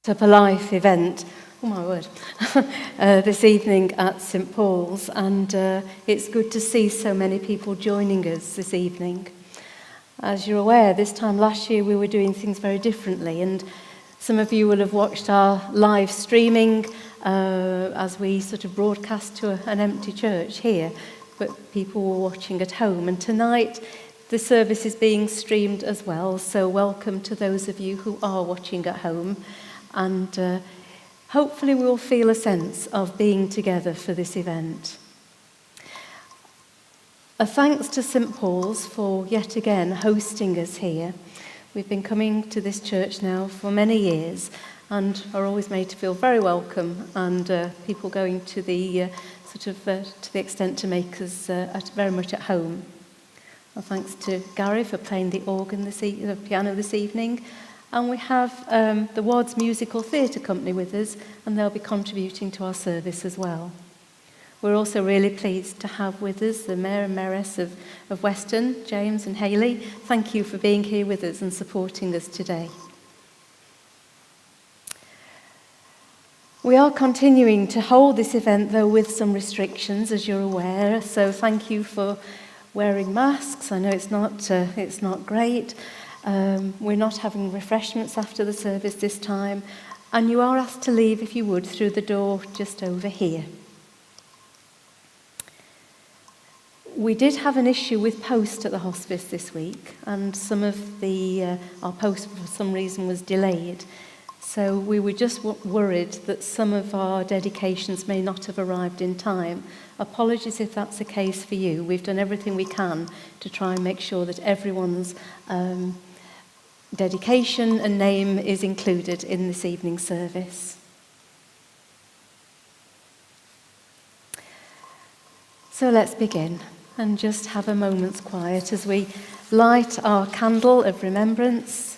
Up a life event, oh my word, this evening at St Paul's, and it's good to see so many people joining us this evening. As you're aware, this time last year we were doing things very differently, and some of you will have watched our live streaming as we sort of broadcast to an empty church here, but people were watching at home. And tonight the service is being streamed as well, so welcome to those of you who are watching at home. And hopefully we'll feel a sense of being together for this event. A thanks to St Paul's for yet again hosting us here. We've been coming to this church now for many years and are always made to feel very welcome, and people going to the to the extent to make us very much at home. Well, thanks to Gary for playing the piano this evening. And we have the Wads Musical Theatre Company with us, and they'll be contributing to our service as well. We're also really pleased to have with us the Mayor and Mayoress of Weston, James and Hayley. Thank you for being here with us and supporting us today. We are continuing to hold this event, though, with some restrictions, as you're aware, so thank you for wearing masks. I know it's not great. We're not having refreshments after the service this time, and you are asked to leave, if you would, through the door just over here. We did have an issue with post at the hospice this week, and some of our post for some reason was delayed. So we were just worried that some of our dedications may not have arrived in time. Apologies if that's the case for you. We've done everything we can to try and make sure that everyone's dedication and name is included in this evening's service. So let's begin and just have a moment's quiet as we light our candle of remembrance,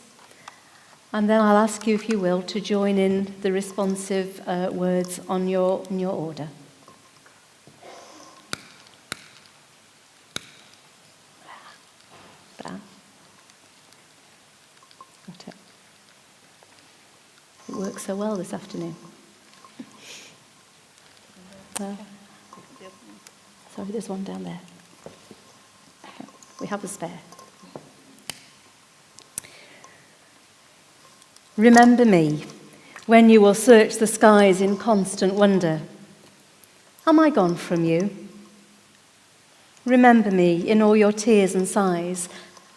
and then I'll ask you, if you will, to join in the responsive words on your order. It works so well this afternoon. Sorry, there's one down there. We have a spare. Remember me when you will search the skies in constant wonder. Am I gone from you? Remember me in all your tears and sighs,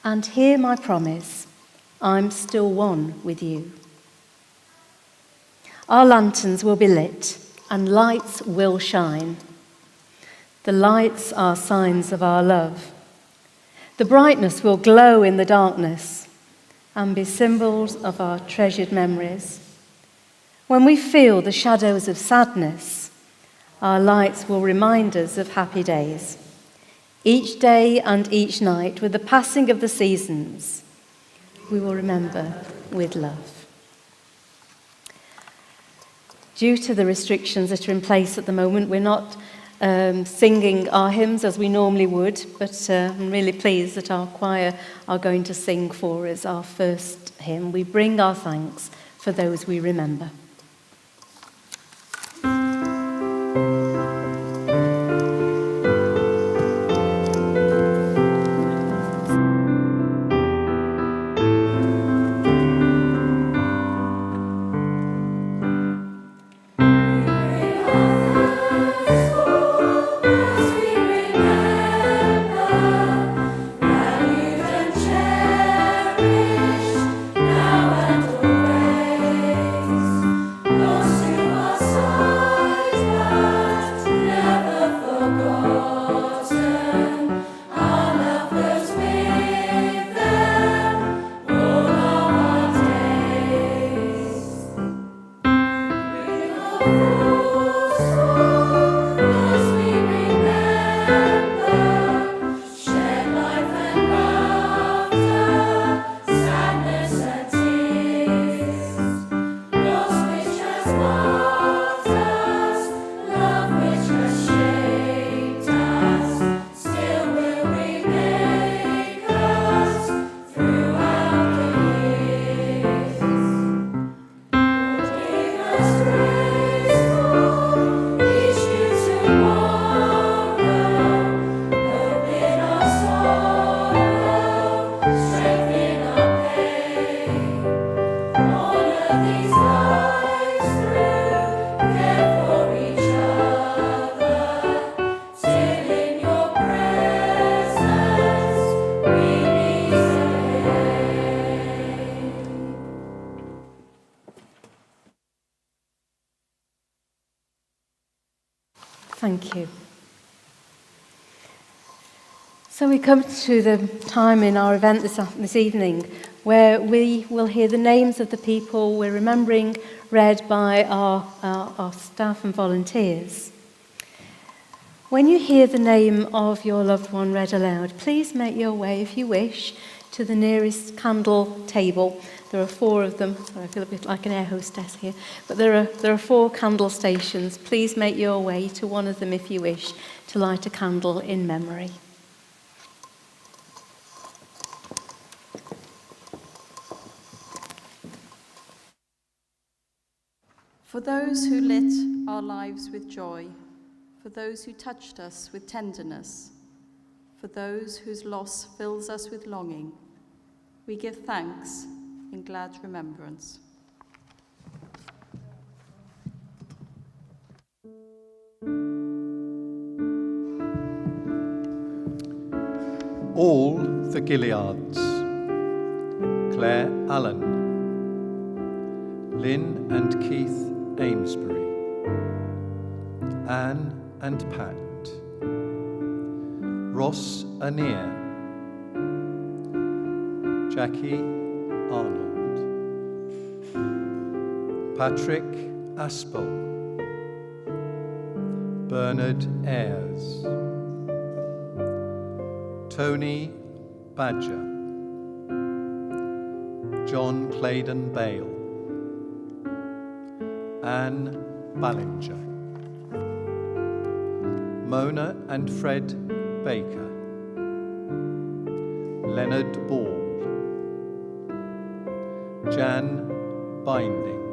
and hear my promise, I'm still one with you. Our lanterns will be lit, and lights will shine. The lights are signs of our love. The brightness will glow in the darkness and be symbols of our treasured memories. When we feel the shadows of sadness, our lights will remind us of happy days. Each day and each night, with the passing of the seasons, we will remember with love. Due to the restrictions that are in place at the moment, we're not singing our hymns as we normally would, but I'm really pleased that our choir are going to sing for us our first hymn. We bring our thanks for those we remember. Now and always. Thank you. So we come to the time in our event this evening where we will hear the names of the people we're remembering read by our staff and volunteers. When you hear the name of your loved one read aloud, please make your way, if you wish, to the nearest candle table. There are 4 of them. Sorry, I feel a bit like an air hostess here. But there are 4 candle stations. Please make your way to one of them if you wish to light a candle in memory. For those who lit our lives with joy, for those who touched us with tenderness, for those whose loss fills us with longing, we give thanks in glad remembrance. All the Gileads: Claire Allen, Lynn and Keith Amesbury, Anne and Pat, Ross Anir, Jackie Arnold, Patrick Aspel, Bernard Ayres, Tony Badger, John Claydon Bale, Anne Ballinger, Mona and Fred Baker, Leonard Ball, Jan Binding,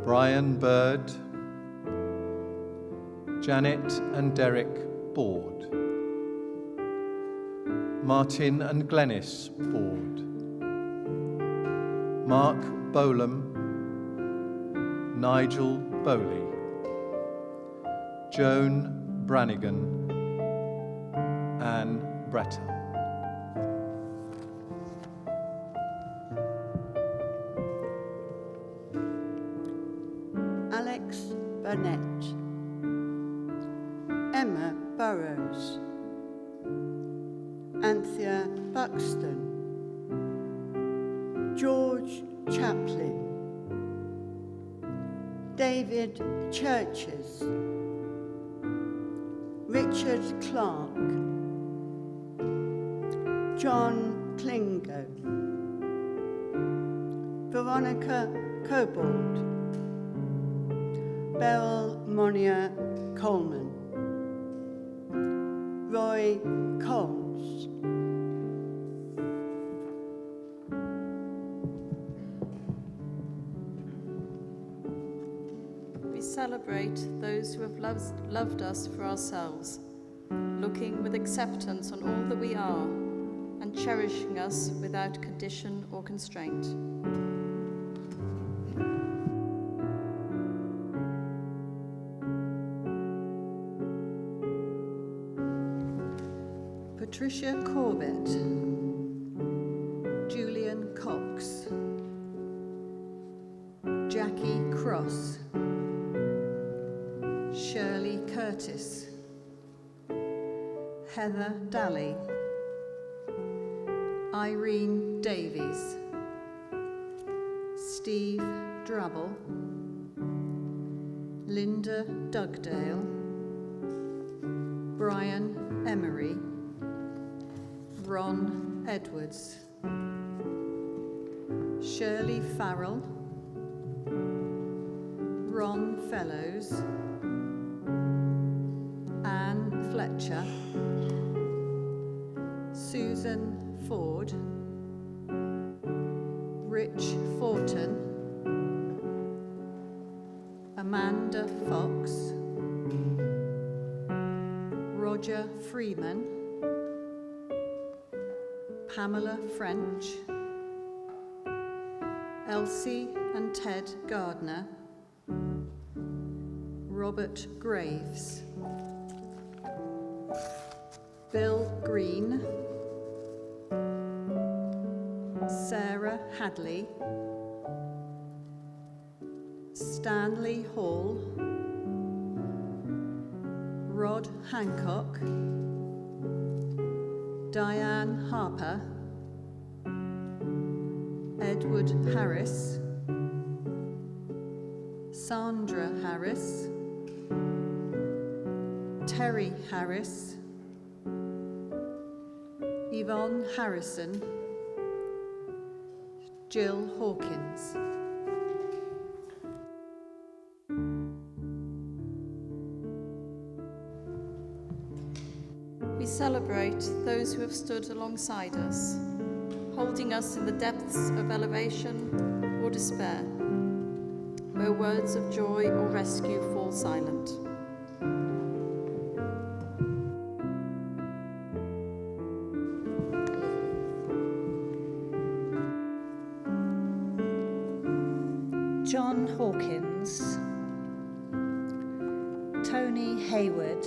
Brian Bird, Janet and Derek Board, Martin and Glenys Board, Mark Bolam, Nigel Bowley, Joan Brannigan, Anne Bretta. Alex Burnett, Emma Burrows, Anthea Buxton, George Chaplin, David Churches, Richard Clark, John Klingo, Veronica Cobold, Beryl Monia Coleman, Roy Coles, We celebrate those who have loved us for ourselves, looking with acceptance on all that we are and cherishing us without condition or constraint. Patricia Corbett, Julian Cox, Jackie Cross, Shirley Curtis, Heather Daly, Irene Davies, Steve Drabble, Linda Dugdale, Brian Emery, Ron Edwards, Shirley Farrell, Ron Fellows, Anne Fletcher, Susan Ford, Rich Fortin, Amanda Fox, Roger Freeman, Pamela French, Elsie and Ted Gardner, Robert Graves, Bill Green, Sarah Hadley, Stanley Hall, Rod Hancock, Diane Harper, Edward Harris, Sandra Harris, Terry Harris, Yvonne Harrison, Jill Hawkins. We celebrate those who have stood alongside us, holding us in the depths of elevation or despair, where words of joy or rescue fall silent. John Hawkins, Tony Hayward,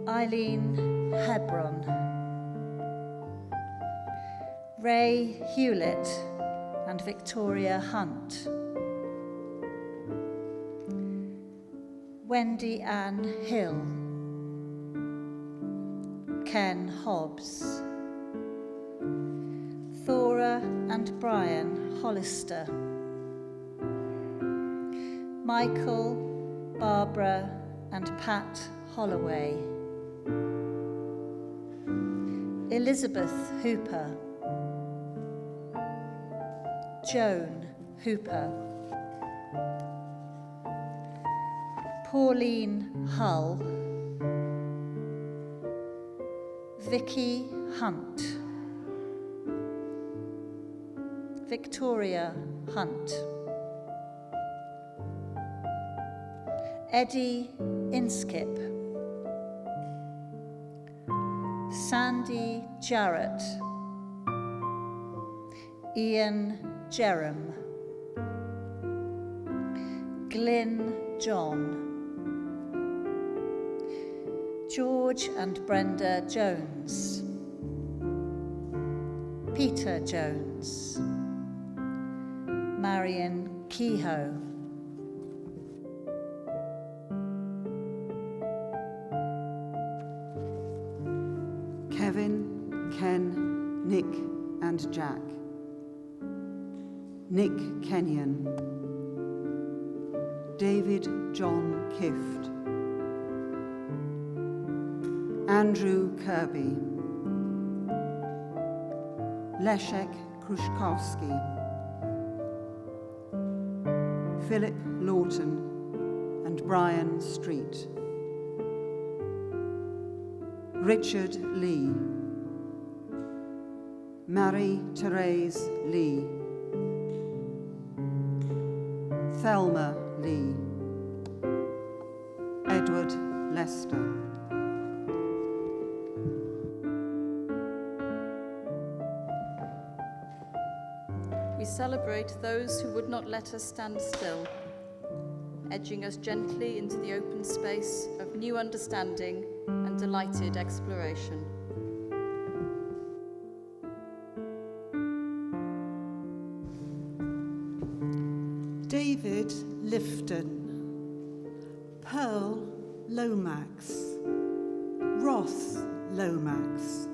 Eileen Hebron, Ray Hewlett and Victoria Hunt, Wendy Ann Hill, Ken Hobbs, Thora and Brian Hollister, Michael, Barbara and Pat Holloway, Elizabeth Hooper, Joan Hooper, Pauline Hull, Vicky Hunt, Victoria Hunt, Eddie Inskip, Sandy Jarrett, Ian Jerem, Glyn John, George and Brenda Jones, Peter Jones, Marion Kehoe, Kevin, Ken, Nick and Jack. Nick Kenyon, David John Kift, Andrew Kirby, Leszek Kruszkowski, Philip Lawton and Brian Street, Richard Lee, Marie-Therese Lee, Thelma Lee, Edward Lester. We celebrate those who would not let us stand still, edging us gently into the open space of new understanding and delighted exploration. David Lifton, Pearl Lomax, Ross Lomax,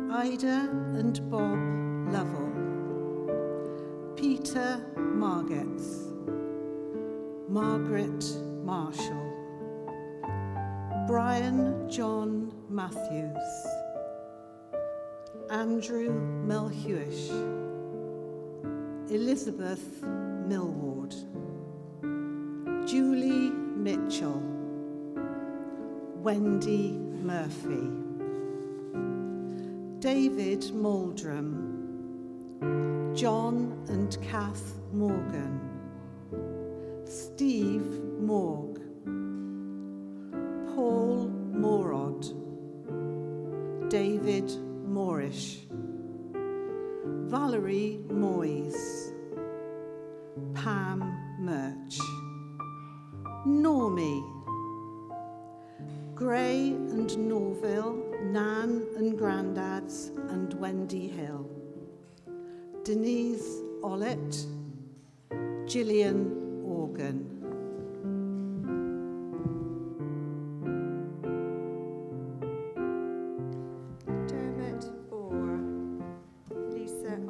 Ida and Bob Lovell, Peter Margetts, Margaret Marshall, Brian John Matthews, Andrew Melhuish, Elizabeth Millward, Julie Mitchell, Wendy Murphy, David Meldrum, John and Kath Morgan, Steve Morg, Paul Morod, David Moorish, Valerie Moyes, Pam Murch, Normie, Gray and Norville, Nan and Granddads and Wendy Hill, Denise Ollett, Gillian Organ.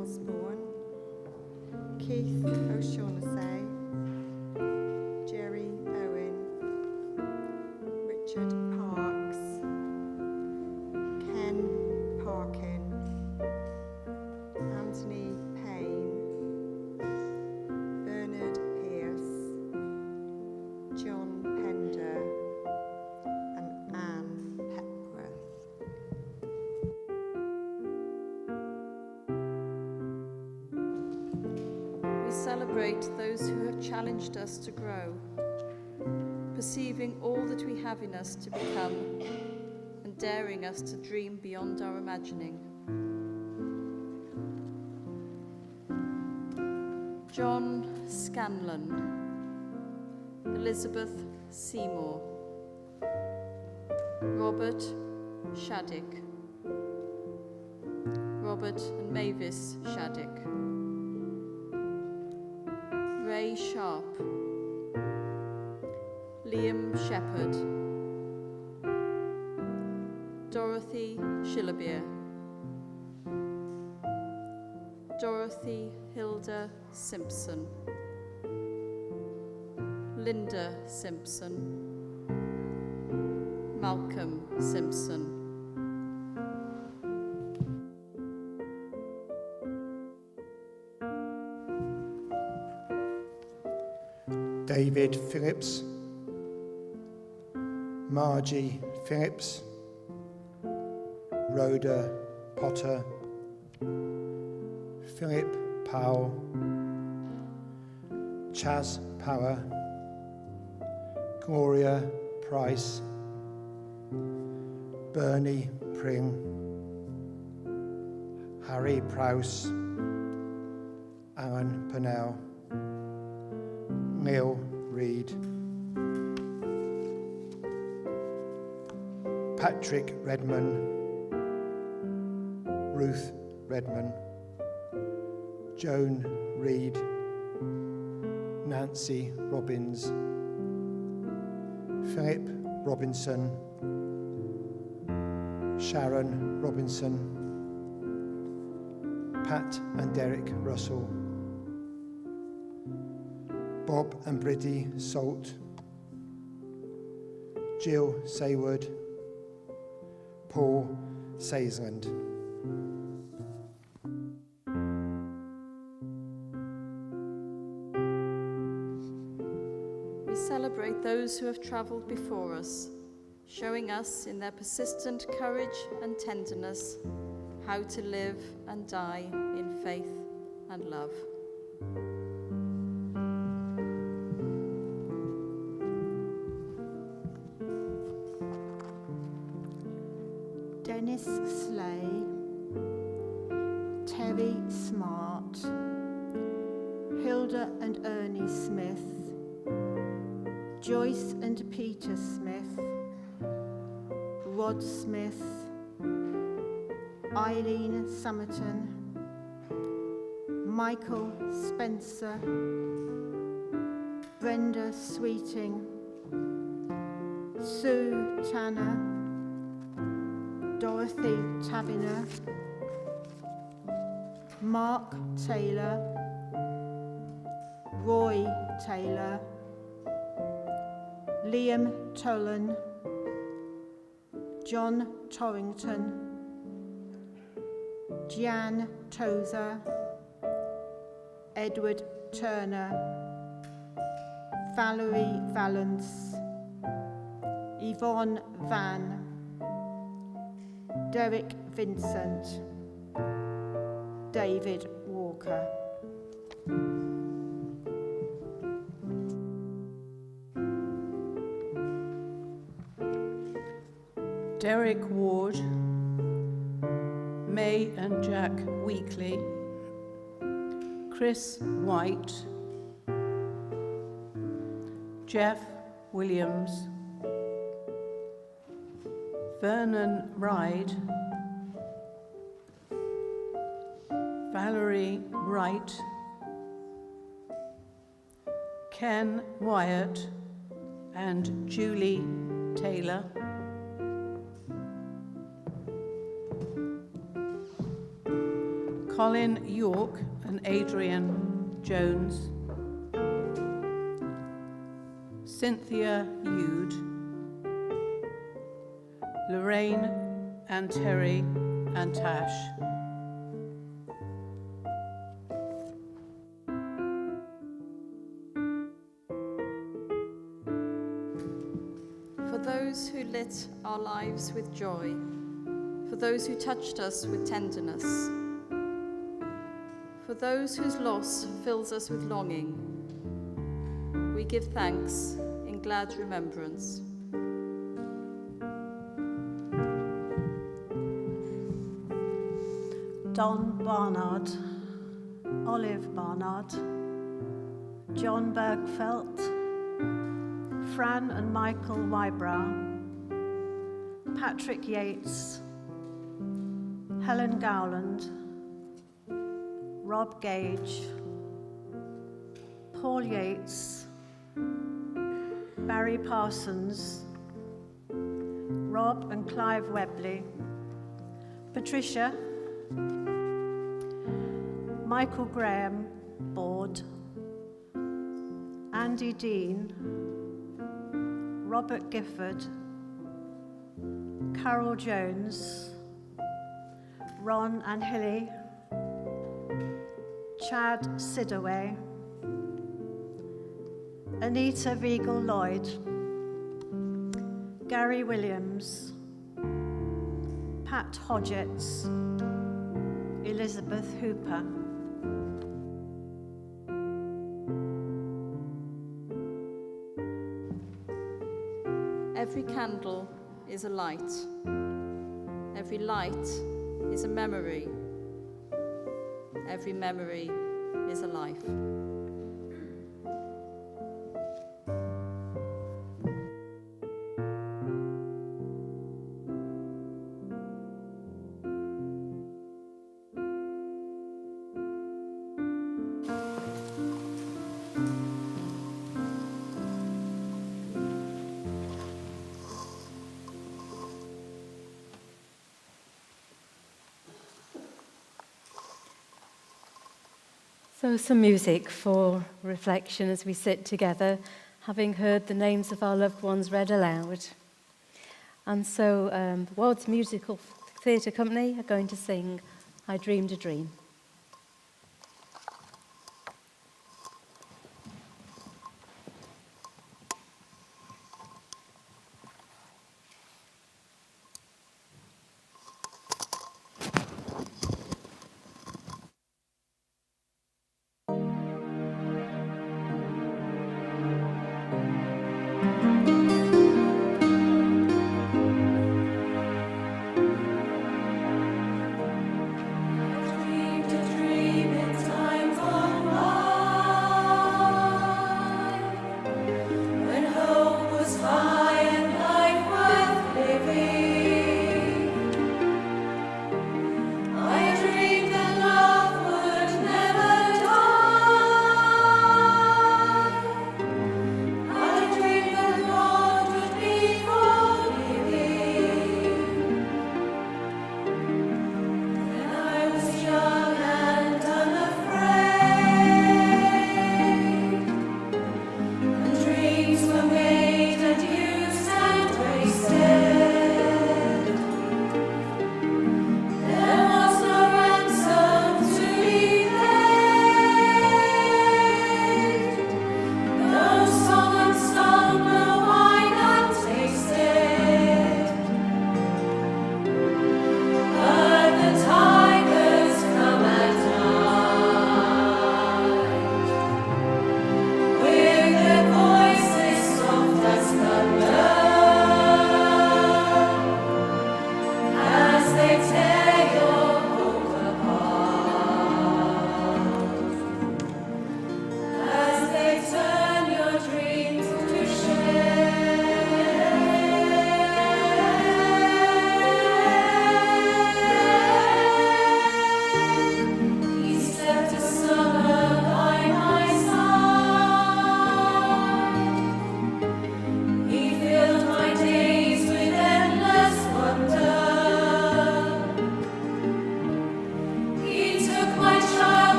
Osborne, Keith O'Shaughnessy, Jerry Owen, Richard Parks, Ken Parkin, Anthony Payne, Bernard Pierce, John Pender, and Anne Pepworth. We celebrate those who have challenged us to grow, perceiving all that we have in us to become and daring us to dream beyond our imagining. John Scanlon, Elizabeth Seymour, Robert Shaddick, Robert and Mavis Shaddick, Ray Sharp, Liam Shepherd, Dorothy Shillabeer, Dorothy Hilda Simpson, Linda Simpson, Malcolm Simpson, David Phillips, Margie Phillips, Rhoda Potter, Philip Powell, Chaz Power, Gloria Price, Bernie Pring, Harry Prowse, Alan Purnell, Neil Reed, Patrick Redman, Ruth Redman, Joan Reed, Nancy Robbins, Philip Robinson, Sharon Robinson, Pat and Derek Russell, Bob and Bridie Salt, Jill Saywood, Paul Saysland. we celebrate those who have travelled before us, showing us in their persistent courage and tenderness how to live and die in faith and love. Dennis Slay, Terry Smart, Hilda and Ernie Smith, Joyce and Peter Smith, Rod Smith, Eileen Summerton, Michael Spencer, Brenda Sweeting, Sue Tanner, Dorothy Tabiner, Mark Taylor, Roy Taylor, Liam Tolan, John Torrington, Jan Tozer, Edward Turner, Valerie Valance, Yvonne Van, Derek Vincent, David Walker. Derek Ward, May and Jack Weekly, Chris White, Jeff Williams, Vernon Ride, Valerie Wright, Ken Wyatt and Julie Taylor, Colin York and Adrian Jones, Cynthia Yude, Lorraine and Terry and Tash. For those who lit our lives with joy, for those who touched us with tenderness, for those whose loss fills us with longing, we give thanks in glad remembrance. Don Barnard, Olive Barnard, John Bergfeldt, Fran and Michael Wybrow, Patrick Yates, Helen Gowland, Rob Gage, Paul Yates, Barry Parsons, Rob and Clive Webley, Patricia, Michael Graham, Board, Andy Dean, Robert Gifford, Carol Jones, Ron and Hilly, Chad Sidaway, Anita Viegel-Lloyd, Gary Williams, Pat Hodgetts, Elizabeth Hooper. Every candle is a light. Every light is a memory. Every memory is a life. So some music for reflection as we sit together, having heard the names of our loved ones read aloud. And so the Ward's Musical Theatre Company are going to sing I Dreamed a Dream. Dream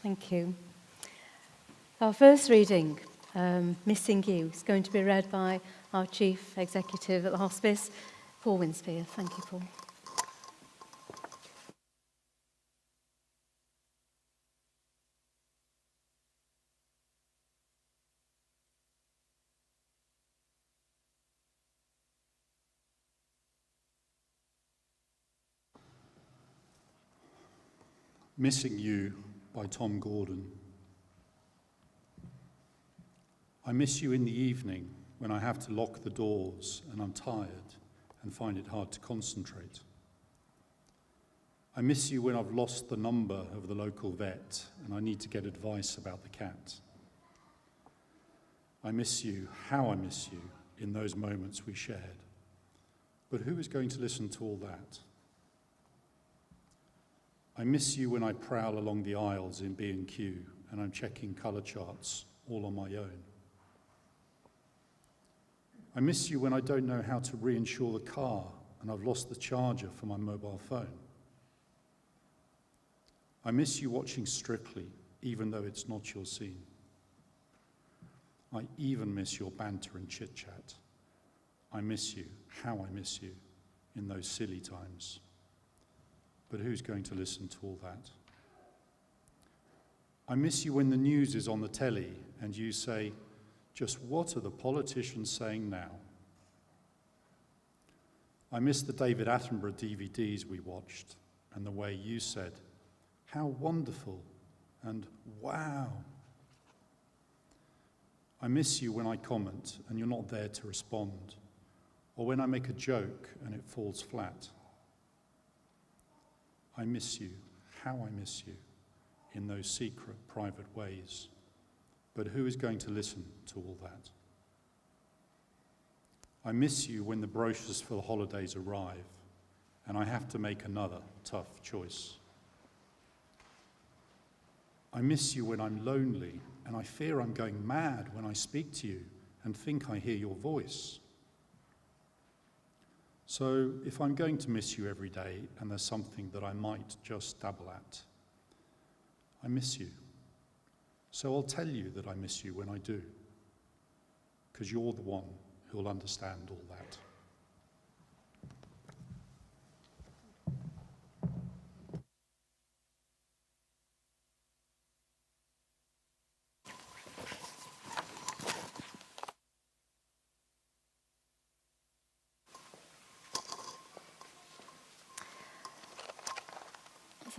Thank you. Our first reading, Missing You, is going to be read by our Chief Executive at the Hospice, Paul Winspear. Thank you, Paul. Missing You by Tom Gordon. I miss you in the evening when I have to lock the doors and I'm tired and find it hard to concentrate. I miss you when I've lost the number of the local vet and I need to get advice about the cat. I miss you, how I miss you, in those moments we shared. But who is going to listen to all that? I miss you when I prowl along the aisles in B&Q and I'm checking colour charts all on my own. I miss you when I don't know how to reinsure the car and I've lost the charger for my mobile phone. I miss you watching Strictly, even though it's not your scene. I even miss your banter and chit-chat. I miss you, how I miss you, in those silly times. But who's going to listen to all that? I miss you when the news is on the telly and you say, just what are the politicians saying now? I miss the David Attenborough DVDs we watched and the way you said, how wonderful and wow. I miss you when I comment and you're not there to respond, or when I make a joke and it falls flat. I miss you, how I miss you, in those secret, private ways. But who is going to listen to all that? I miss you when the brochures for the holidays arrive and I have to make another tough choice. I miss you when I'm lonely and I fear I'm going mad when I speak to you and think I hear your voice. So if I'm going to miss you every day and there's something that I might just dabble at, I miss you. So I'll tell you that I miss you when I do, because you're the one who'll understand all that.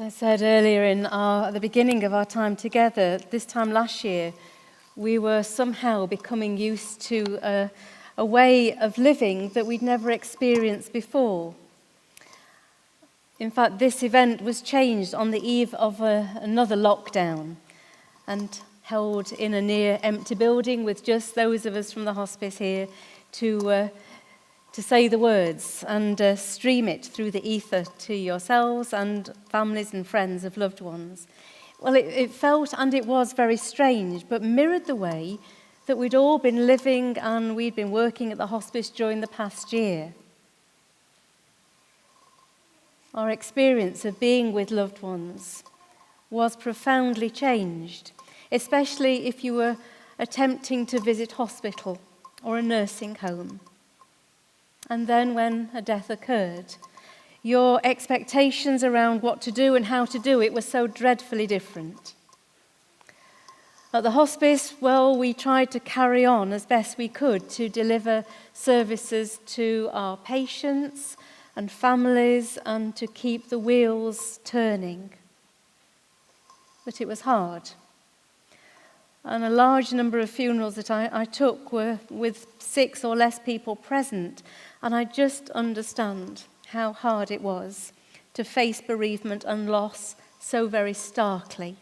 As I said earlier at the beginning of our time together, this time last year, we were somehow becoming used to a way of living that we'd never experienced before. In fact, this event was changed on the eve of another lockdown and held in a near empty building with just those of us from the hospice here to say the words and stream it through the ether to yourselves and families and friends of loved ones. Well, it felt and it was very strange, but mirrored the way that we'd all been living and we'd been working at the hospice during the past year. Our experience of being with loved ones was profoundly changed, especially if you were attempting to visit hospital or a nursing home. And then when a death occurred, your expectations around what to do and how to do it were so dreadfully different. At the hospice, well, we tried to carry on as best we could to deliver services to our patients and families and to keep the wheels turning. But it was hard. And a large number of funerals that I took were with 6 or less people present, and I just understand how hard it was to face bereavement and loss so very starkly.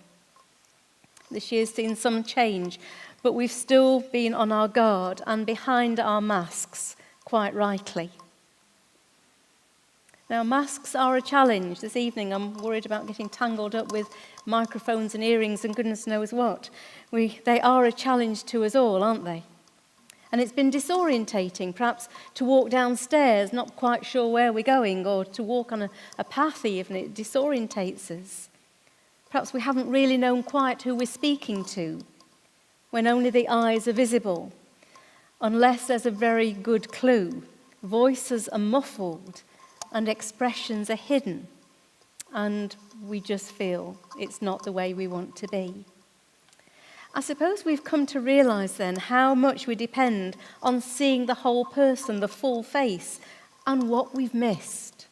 This year's seen some change, but we've still been on our guard and behind our masks, quite rightly. Now, masks are a challenge. This evening I'm worried about getting tangled up with microphones and earrings and goodness knows what. They are a challenge to us all, aren't they? And it's been disorientating, perhaps to walk downstairs, not quite sure where we're going, or to walk on a path even. It disorientates us. Perhaps we haven't really known quite who we're speaking to when only the eyes are visible, unless there's a very good clue. Voices are muffled and expressions are hidden, and we just feel it's not the way we want to be. I suppose we've come to realise then how much we depend on seeing the whole person, the full face, and what we've missed.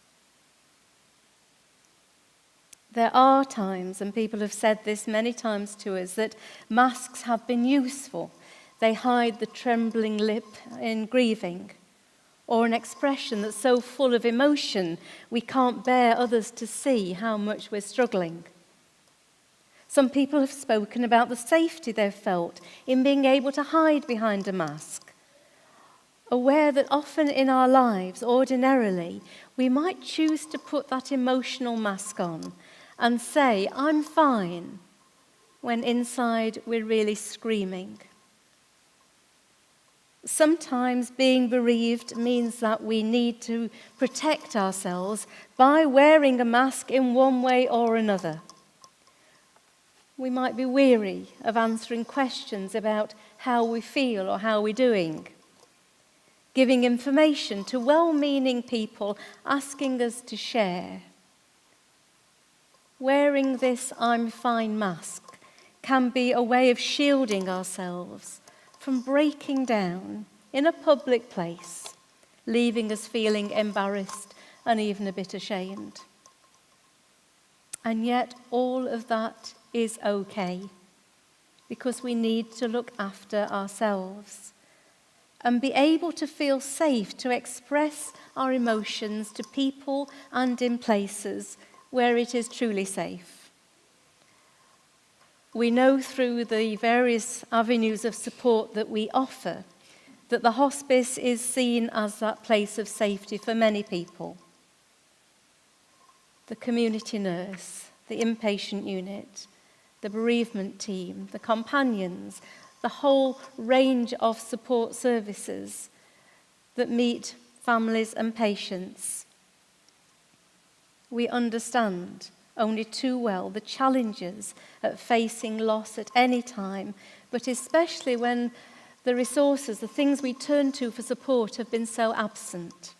There are times, and people have said this many times to us, that masks have been useful. They hide the trembling lip in grieving, or an expression that's so full of emotion we can't bear others to see how much we're struggling. Some people have spoken about the safety they've felt in being able to hide behind a mask, aware that often in our lives, ordinarily, we might choose to put that emotional mask on and say, "I'm fine," when inside we're really screaming. Sometimes being bereaved means that we need to protect ourselves by wearing a mask in one way or another. We might be weary of answering questions about how we feel or how we're doing, giving information to well-meaning people asking us to share. Wearing this "I'm fine" mask can be a way of shielding ourselves from breaking down in a public place, leaving us feeling embarrassed and even a bit ashamed. And yet all of that is okay, because we need to look after ourselves and be able to feel safe to express our emotions to people and in places where it is truly safe. We know through the various avenues of support that we offer that the hospice is seen as that place of safety for many people. The community nurse, the inpatient unit, the bereavement team, the companions, the whole range of support services that meet families and patients. We understand only too well the challenges at facing loss at any time, but especially when the resources, the things we turn to for support, have been so absent.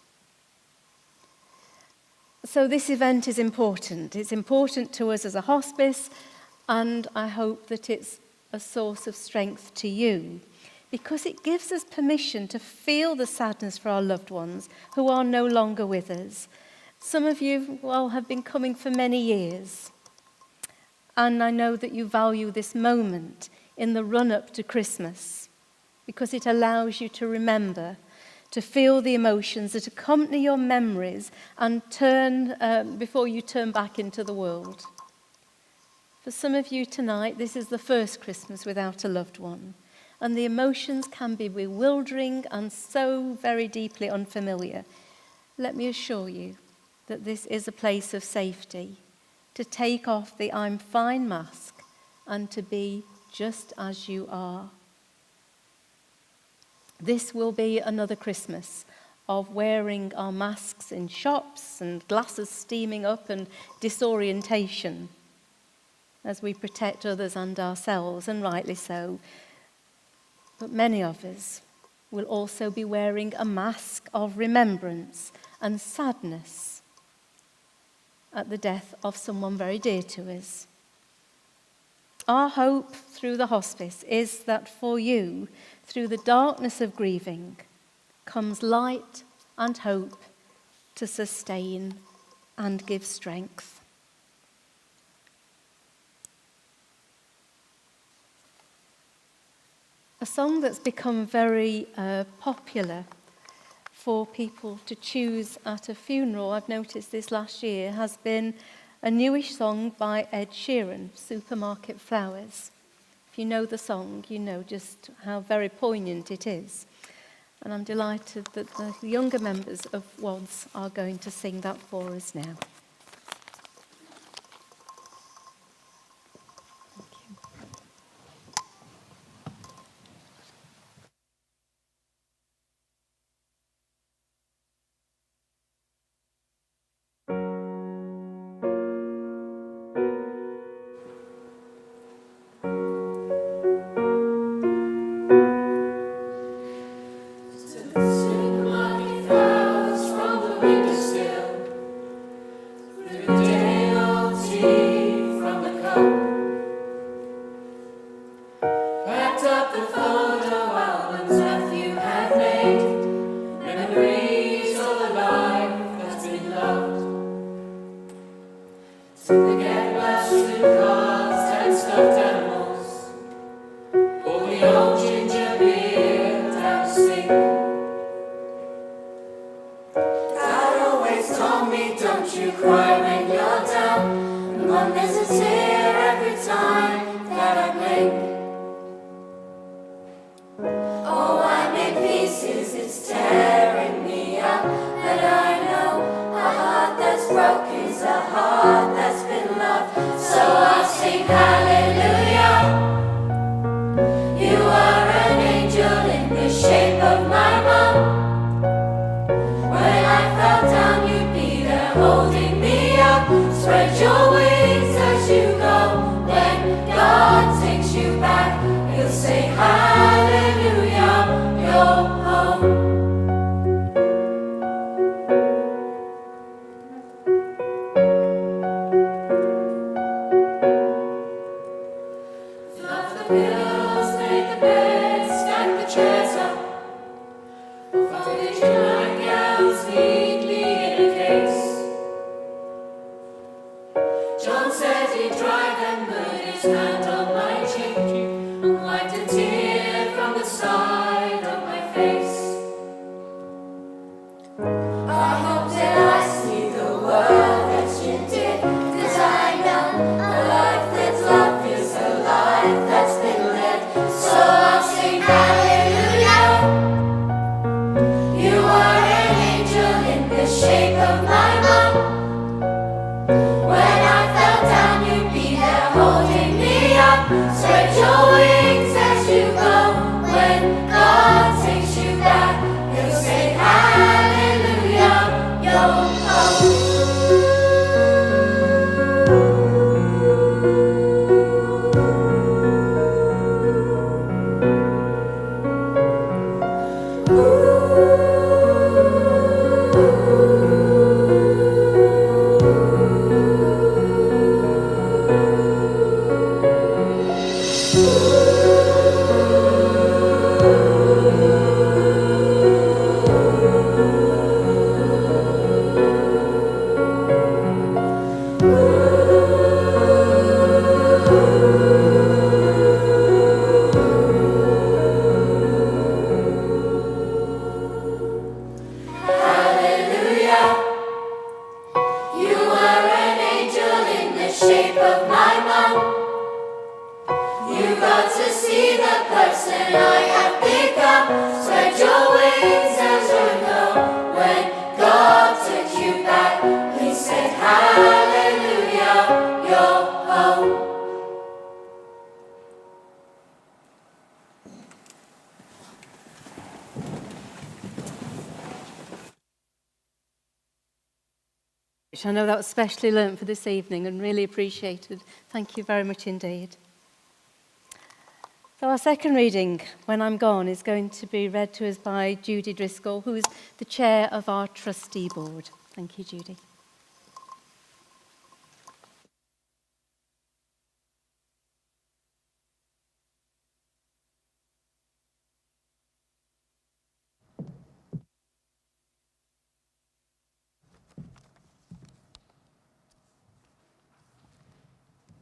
So this event is important. It's important to us as a hospice, and I hope that it's a source of strength to you, because it gives us permission to feel the sadness for our loved ones who are no longer with us. Some of you, have been coming for many years, and I know that you value this moment in the run-up to Christmas, because it allows you to remember, to feel the emotions that accompany your memories and turn before you turn back into the world. For some of you tonight, this is the first Christmas without a loved one, and the emotions can be bewildering and so very deeply unfamiliar. Let me assure you that this is a place of safety, to take off the "I'm fine" mask and to be just as you are. This will be another Christmas of wearing our masks in shops and glasses steaming up and disorientation as we protect others and ourselves, and rightly so. But many of us will also be wearing a mask of remembrance and sadness at the death of someone very dear to us. Our hope through the hospice is that for you, through the darkness of grieving, comes light and hope to sustain and give strength. A song that's become very popular for people to choose at a funeral, I've noticed this last year, has been a newish song by Ed Sheeran, "Supermarket Flowers." If you know the song, you know just how very poignant it is. And I'm delighted that the younger members of WODS are going to sing that for us now. I know that was specially learnt for this evening and really appreciated. Thank you very much indeed. So our second reading, When I'm Gone, is going to be read to us by Judy Driscoll, who is the chair of our trustee board. Thank you, Judy.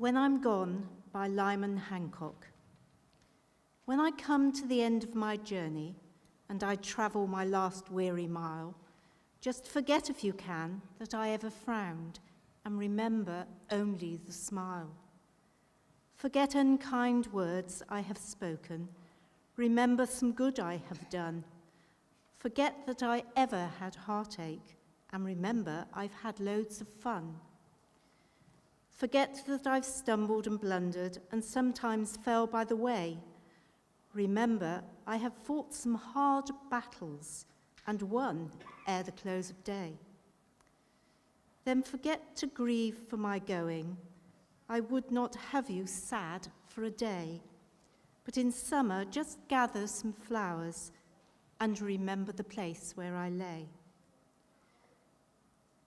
When I'm Gone by Lyman Hancock. When I come to the end of my journey and I travel my last weary mile, just forget if you can that I ever frowned and remember only the smile. Forget unkind words I have spoken, remember some good I have done. Forget that I ever had heartache and remember I've had loads of fun. Forget that I've stumbled and blundered and sometimes fell by the way. Remember, I have fought some hard battles and won ere the close of day. Then forget to grieve for my going, I would not have you sad for a day, but in summer just gather some flowers and remember the place where I lay.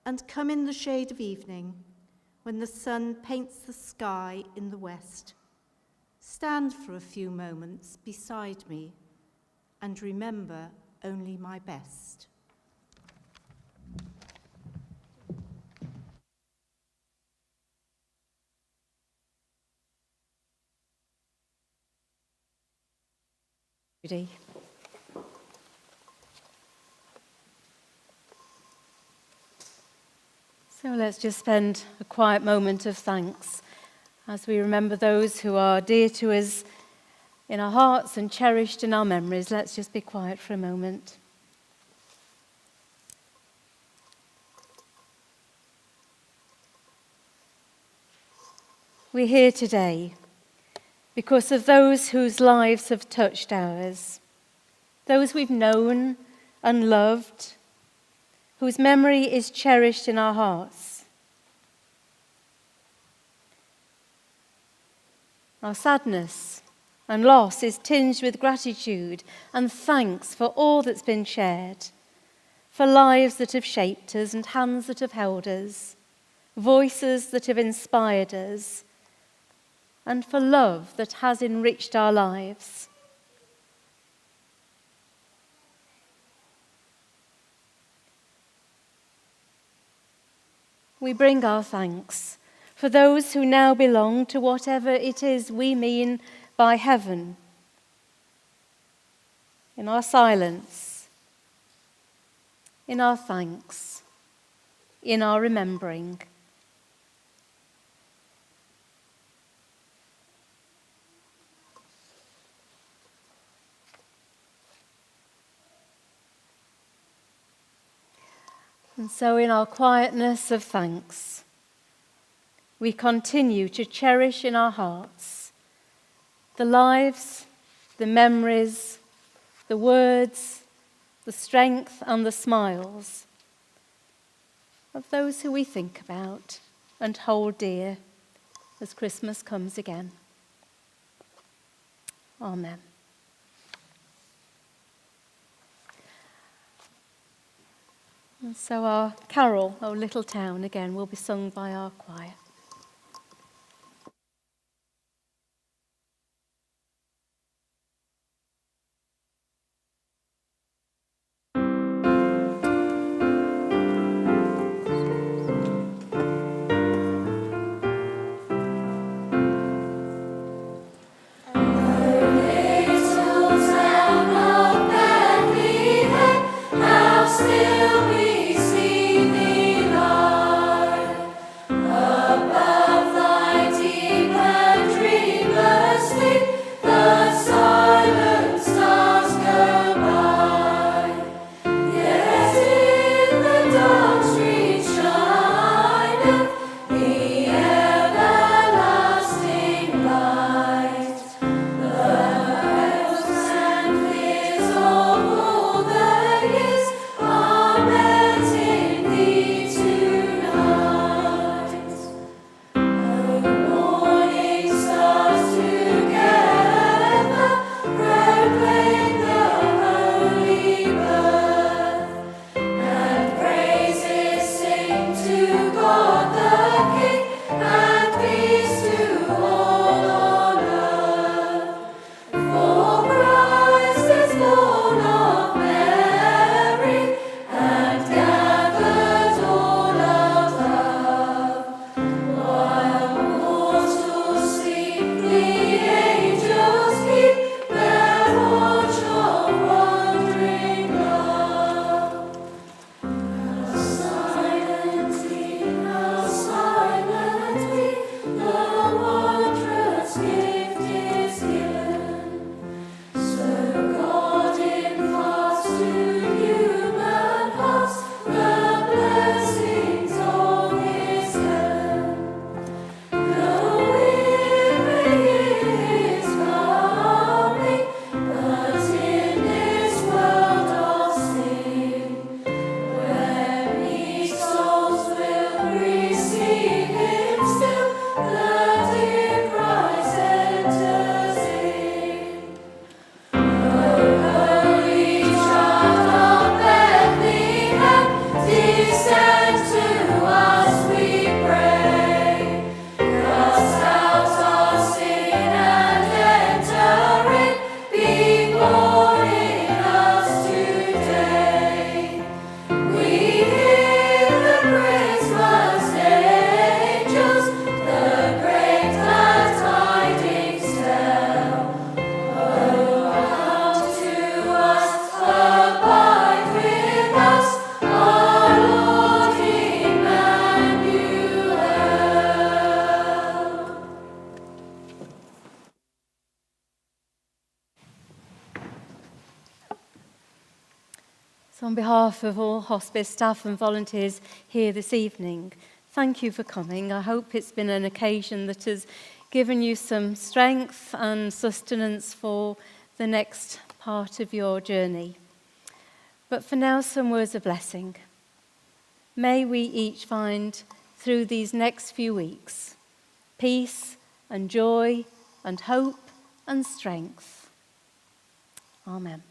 And come in the shade of evening, when the sun paints the sky in the west, stand for a few moments beside me and remember only my best. Judy. So let's just spend a quiet moment of thanks as we remember those who are dear to us in our hearts and cherished in our memories. Let's just be quiet for a moment. We're here today because of those whose lives have touched ours, those we've known and loved, whose memory is cherished in our hearts. Our sadness and loss is tinged with gratitude and thanks for all that's been shared, for lives that have shaped us and hands that have held us, voices that have inspired us, and for love that has enriched our lives. We bring our thanks for those who now belong to whatever it is we mean by heaven. In our silence, in our thanks, in our remembering. And so in our quietness of thanks, we continue to cherish in our hearts the lives, the memories, the words, the strength and the smiles of those who we think about and hold dear as Christmas comes again. Amen. And so our carol, O Little Town, again will be sung by our choir. Still we see thee, Lord, above So on behalf of all hospice staff and volunteers here this evening, thank you for coming. I hope it's been an occasion that has given you some strength and sustenance for the next part of your journey. But for now, some words of blessing. May we each find through these next few weeks peace and joy and hope and strength. Amen.